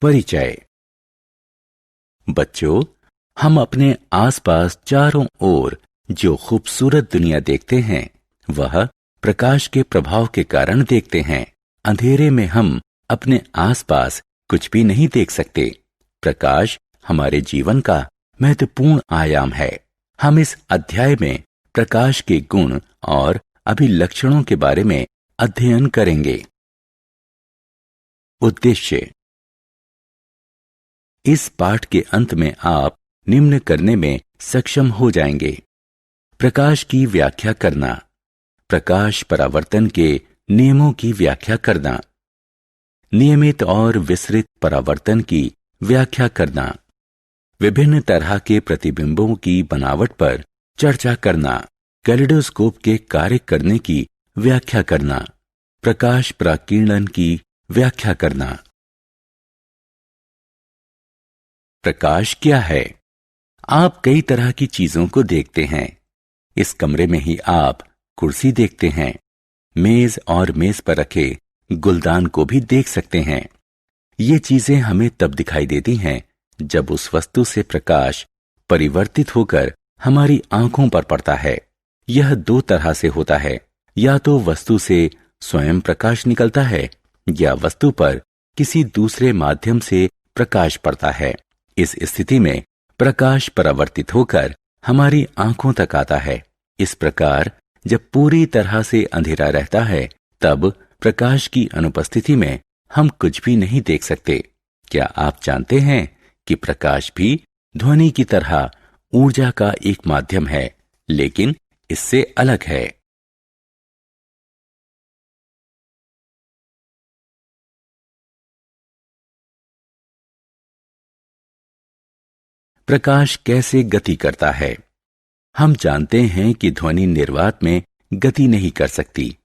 परिचय। बच्चों, हम अपने आसपास चारों ओर जो खूबसूरत दुनिया देखते हैं वह प्रकाश के प्रभाव के कारण देखते हैं। अंधेरे में हम अपने आसपास कुछ भी नहीं देख सकते। प्रकाश हमारे जीवन का महत्वपूर्ण आयाम है। हम इस अध्याय में प्रकाश के गुण और अभिलक्षणों के बारे में अध्ययन करेंगे। उद्देश्य। इस पाठ के अंत में आप निम्न करने में सक्षम हो जाएंगे: प्रकाश की व्याख्या करना, प्रकाश परावर्तन के नियमों की व्याख्या करना, नियमित और विसरित परावर्तन की व्याख्या करना, विभिन्न तरह के प्रतिबिंबों की बनावट पर चर्चा करना, कैलिडोस्कोप के कार्य करने की व्याख्या करना, प्रकाश पराकीर्णन की व्याख्या करना। प्रकाश क्या है? आप कई तरह की चीजों को देखते हैं। इस कमरे में ही आप कुर्सी देखते हैं, मेज और मेज पर रखे गुलदान को भी देख सकते हैं। ये चीजें हमें तब दिखाई देती हैं जब उस वस्तु से प्रकाश परिवर्तित होकर हमारी आंखों पर पड़ता है। यह दो तरह से होता है, या तो वस्तु से स्वयं प्रकाश निकलता है या वस्तु पर किसी दूसरे माध्यम से प्रकाश पड़ता है। इस स्थिति में प्रकाश परावर्तित होकर हमारी आंखों तक आता है। इस प्रकार जब पूरी तरह से अंधेरा रहता है तब प्रकाश की अनुपस्थिति में हम कुछ भी नहीं देख सकते। क्या आप जानते हैं कि प्रकाश भी ध्वनि की तरह ऊर्जा का एक माध्यम है, लेकिन इससे अलग है। प्रकाश कैसे गति करता है? हम जानते हैं कि ध्वनि निर्वात में गति नहीं कर सकती,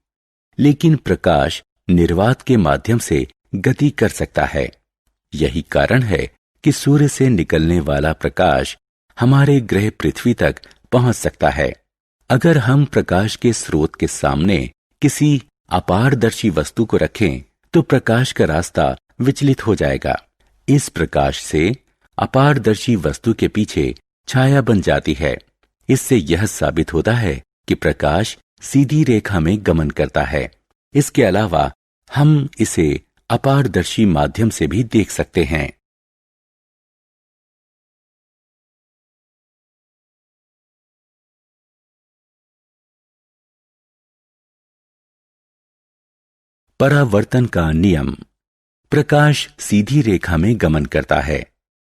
लेकिन प्रकाश निर्वात के माध्यम से गति कर सकता है। यही कारण है कि सूर्य से निकलने वाला प्रकाश हमारे ग्रह पृथ्वी तक पहुंच सकता है। अगर हम प्रकाश के स्रोत के सामने किसी अपारदर्शी वस्तु को रखें तो प्रकाश का रास्ता विचलित हो जाएगा। इस प्रकाश से अपारदर्शी वस्तु के पीछे छाया बन जाती है। इससे यह साबित होता है कि प्रकाश सीधी रेखा में गमन करता है। इसके अलावा हम इसे अपारदर्शी माध्यम से भी देख सकते हैं। परावर्तन का नियम। प्रकाश सीधी रेखा में गमन करता है।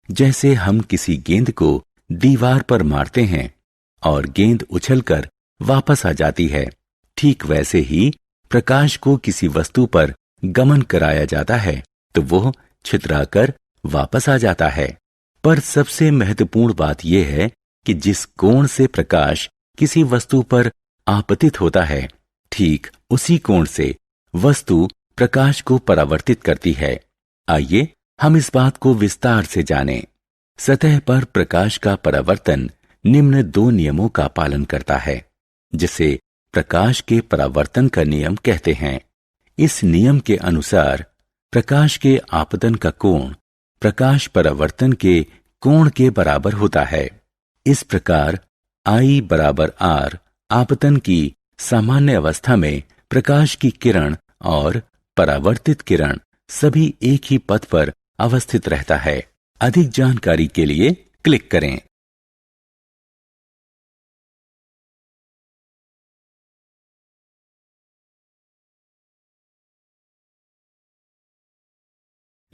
जैसे हम किसी गेंद को दीवार पर मारते हैं और गेंद उछलकर वापस आ जाती है, ठीक वैसे ही प्रकाश को किसी वस्तु पर गमन कराया जाता है तो वह छितराकर वापस आ जाता है। पर सबसे महत्वपूर्ण बात यह है कि जिस कोण से प्रकाश किसी वस्तु पर आपतित होता है, ठीक उसी कोण से वस्तु प्रकाश को परावर्तित करती है। आइए हम इस बात को विस्तार से जानें। सतह पर प्रकाश का परावर्तन निम्न दो नियमों का पालन करता है, जिसे प्रकाश के परावर्तन का नियम कहते हैं। इस नियम के अनुसार प्रकाश के आपतन का कोण प्रकाश परावर्तन के कोण के बराबर होता है। इस प्रकार I बराबर R आपतन की सामान्य अवस्था में प्रकाश की किरण और परावर्तित किरण सभी एक ही पथ पर अवस्थित रहता है। अधिक जानकारी के लिए क्लिक करें।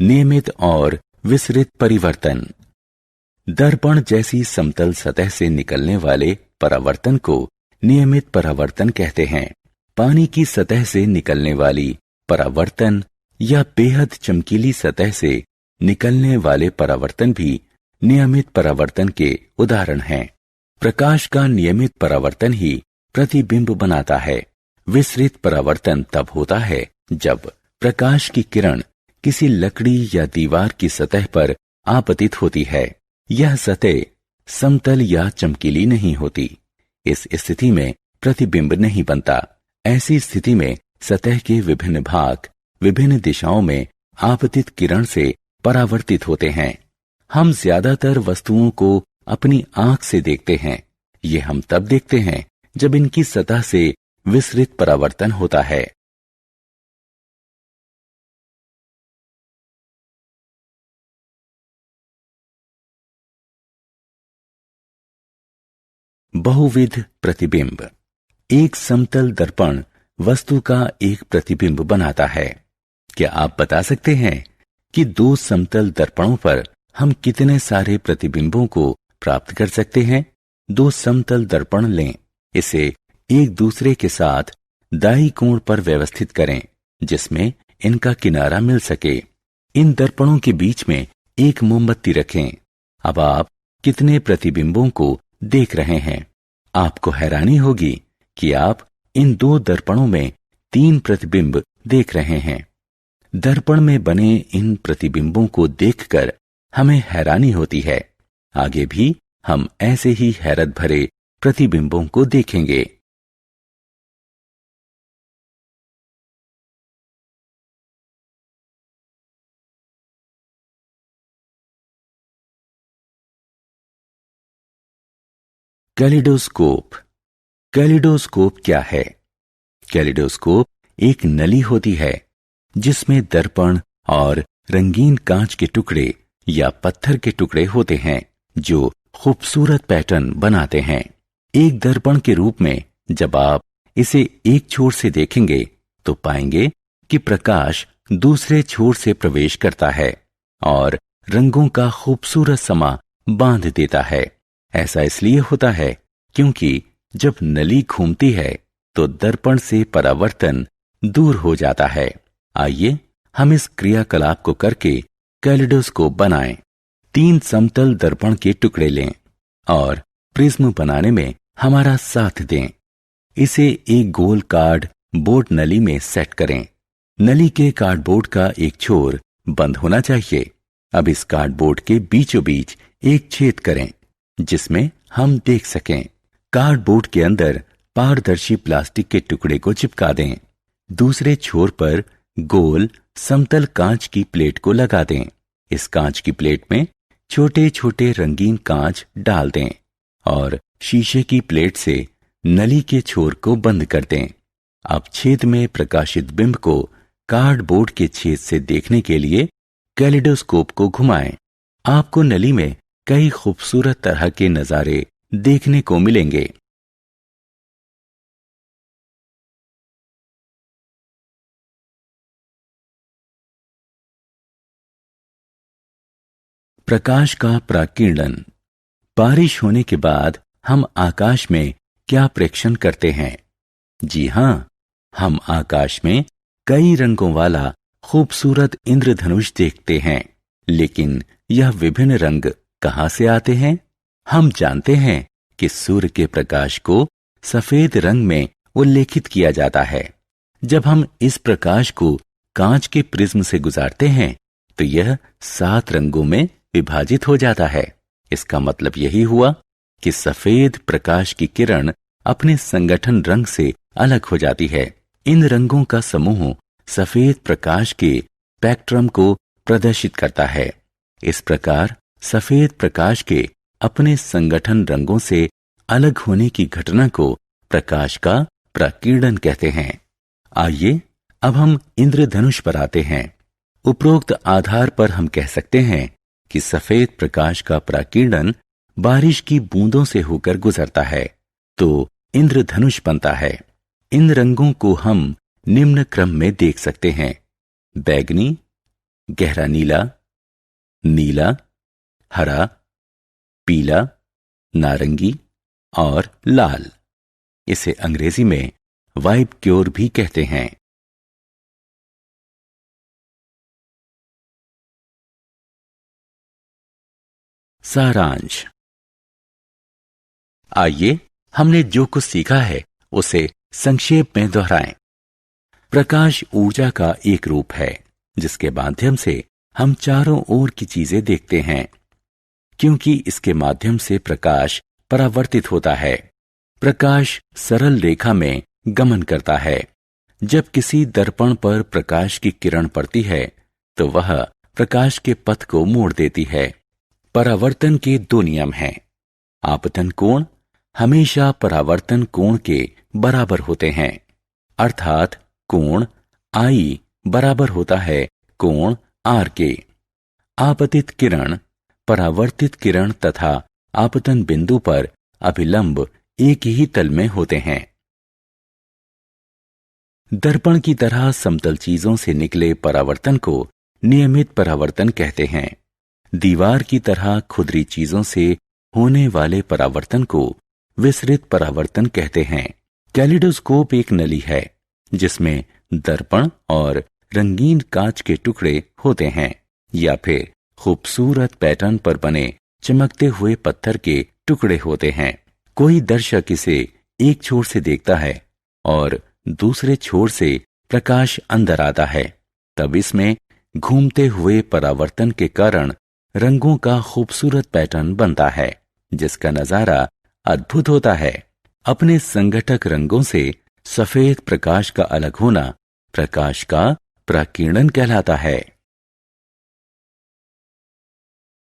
नियमित और विसरित परिवर्तन। दर्पण जैसी समतल सतह से निकलने वाले परावर्तन को नियमित परावर्तन कहते हैं। पानी की सतह से निकलने वाली परावर्तन या बेहद चमकीली सतह से निकलने वाले परावर्तन भी नियमित परावर्तन के उदाहरण हैं। प्रकाश का नियमित परावर्तन ही प्रतिबिंब बनाता है। विसरित परावर्तन तब होता है जब प्रकाश की किरण किसी लकड़ी या दीवार की सतह पर आपतित होती है। यह सतह समतल या चमकीली नहीं होती। इस स्थिति में प्रतिबिंब नहीं बनता। ऐसी स्थिति में सतह के विभिन्न भाग विभिन्न दिशाओं में आपतित किरण से परावर्तित होते हैं। हम ज्यादातर वस्तुओं को अपनी आंख से देखते हैं। ये हम तब देखते हैं जब इनकी सतह से विसरित परावर्तन होता है। बहुविध प्रतिबिंब। एक समतल दर्पण वस्तु का एक प्रतिबिंब बनाता है। क्या आप बता सकते हैं कि दो समतल दर्पणों पर हम कितने सारे प्रतिबिंबों को प्राप्त कर सकते हैं? दो समतल दर्पण लें, इसे एक दूसरे के साथ दाईं कोण पर व्यवस्थित करें जिसमें इनका किनारा मिल सके। इन दर्पणों के बीच में एक मोमबत्ती रखें। अब आप कितने प्रतिबिंबों को देख रहे हैं? आपको हैरानी होगी कि आप इन दो दर्पणों में 3 प्रतिबिंब देख रहे हैं। दर्पण में बने इन प्रतिबिंबों को देखकर हमें हैरानी होती है। आगे भी हम ऐसे ही हैरत भरे प्रतिबिंबों को देखेंगे। कैलिडोस्कोप। कैलिडोस्कोप क्या है? कैलिडोस्कोप एक नली होती है जिसमें दर्पण और रंगीन कांच के टुकड़े या पत्थर के टुकड़े होते हैं जो खूबसूरत पैटर्न बनाते हैं। एक दर्पण के रूप में जब आप इसे एक छोर से देखेंगे तो पाएंगे कि प्रकाश दूसरे छोर से प्रवेश करता है और रंगों का खूबसूरत समा बांध देता है। ऐसा इसलिए होता है क्योंकि जब नली घूमती है तो दर्पण से परावर्तन दूर हो जाता है। आइए हम इस क्रियाकलाप को करके कैलिडोस्कोप बनाएं। 3 समतल दर्पण के टुकड़े लें और प्रिज्म बनाने में हमारा साथ दें। इसे एक गोल कार्ड बोर्ड नली में सेट करें। नली के कार्डबोर्ड का एक छोर बंद होना चाहिए। अब इस कार्डबोर्ड के बीचों बीच एक छेद करें जिसमें हम देख सकें। कार्डबोर्ड के अंदर पारदर्शी प्लास्टिक के टुकड़े को चिपका दें। दूसरे छोर पर गोल समतल कांच की प्लेट को लगा दें। इस कांच की प्लेट में छोटे छोटे रंगीन कांच डाल दें और शीशे की प्लेट से नली के छोर को बंद कर दें। अब छेद में प्रकाशित बिंब को कार्डबोर्ड के छेद से देखने के लिए कैलिडोस्कोप को घुमाएं। आपको नली में कई खूबसूरत तरह के नजारे देखने को मिलेंगे। प्रकाश का प्राकीर्णन। बारिश होने के बाद हम आकाश में क्या प्रेक्षण करते हैं? जी हां, हम आकाश में कई रंगों वाला खूबसूरत इंद्रधनुष देखते हैं। लेकिन यह विभिन्न रंग कहां से आते हैं? हम जानते हैं कि सूर्य के प्रकाश को सफेद रंग में उल्लेखित किया जाता है। जब हम इस प्रकाश को कांच के प्रिज्म से गुजारते हैं तो यह 7 रंगों में विभाजित हो जाता है। इसका मतलब यही हुआ कि सफेद प्रकाश की किरण अपने संगठन रंग से अलग हो जाती है। इन रंगों का समूह सफेद प्रकाश के स्पेक्ट्रम को प्रदर्शित करता है। इस प्रकार सफेद प्रकाश के अपने संगठन रंगों से अलग होने की घटना को प्रकाश का प्रकीर्णन कहते हैं। आइए अब हम इंद्रधनुष पर आते हैं। उपरोक्त आधार पर हम कह सकते हैं कि सफेद प्रकाश का प्रकीर्णन बारिश की बूंदों से होकर गुजरता है तो इंद्रधनुष बनता है। इन रंगों को हम निम्न क्रम में देख सकते हैं: बैगनी, गहरा नीला, नीला, हरा, पीला, नारंगी और लाल। इसे अंग्रेजी में वाइबक्योर भी कहते हैं। सारांश। आइए हमने जो कुछ सीखा है उसे संक्षेप में दोहराएं। प्रकाश ऊर्जा का एक रूप है जिसके माध्यम से हम चारों ओर की चीजें देखते हैं। क्योंकि इसके माध्यम से प्रकाश परावर्तित होता है, प्रकाश सरल रेखा में गमन करता है। जब किसी दर्पण पर प्रकाश की किरण पड़ती है तो वह प्रकाश के पथ को मोड़ देती है। परावर्तन के दो नियम हैं। आपतन कोण हमेशा परावर्तन कोण के बराबर होते हैं, अर्थात कोण I बराबर होता है कोण R के। आपतित किरण, परावर्तित किरण तथा आपतन बिंदु पर अभिलंब एक ही तल में होते हैं। दर्पण की तरह समतल चीजों से निकले परावर्तन को नियमित परावर्तन कहते हैं। दीवार की तरह खुरदरी चीजों से होने वाले परावर्तन को विसरित परावर्तन कहते हैं। कैलिडोस्कोप एक नली है जिसमें दर्पण और रंगीन कांच के टुकड़े होते हैं, या फिर खूबसूरत पैटर्न पर बने चमकते हुए पत्थर के टुकड़े होते हैं। कोई दर्शक इसे एक छोर से देखता है और दूसरे छोर से प्रकाश अंदर आता है, तब इसमें घूमते हुए परावर्तन के कारण रंगों का खूबसूरत पैटर्न बनता है, जिसका नजारा अद्भुत होता है। अपने संघटक रंगों से सफेद प्रकाश का अलग होना प्रकाश का प्रकीर्णन कहलाता है।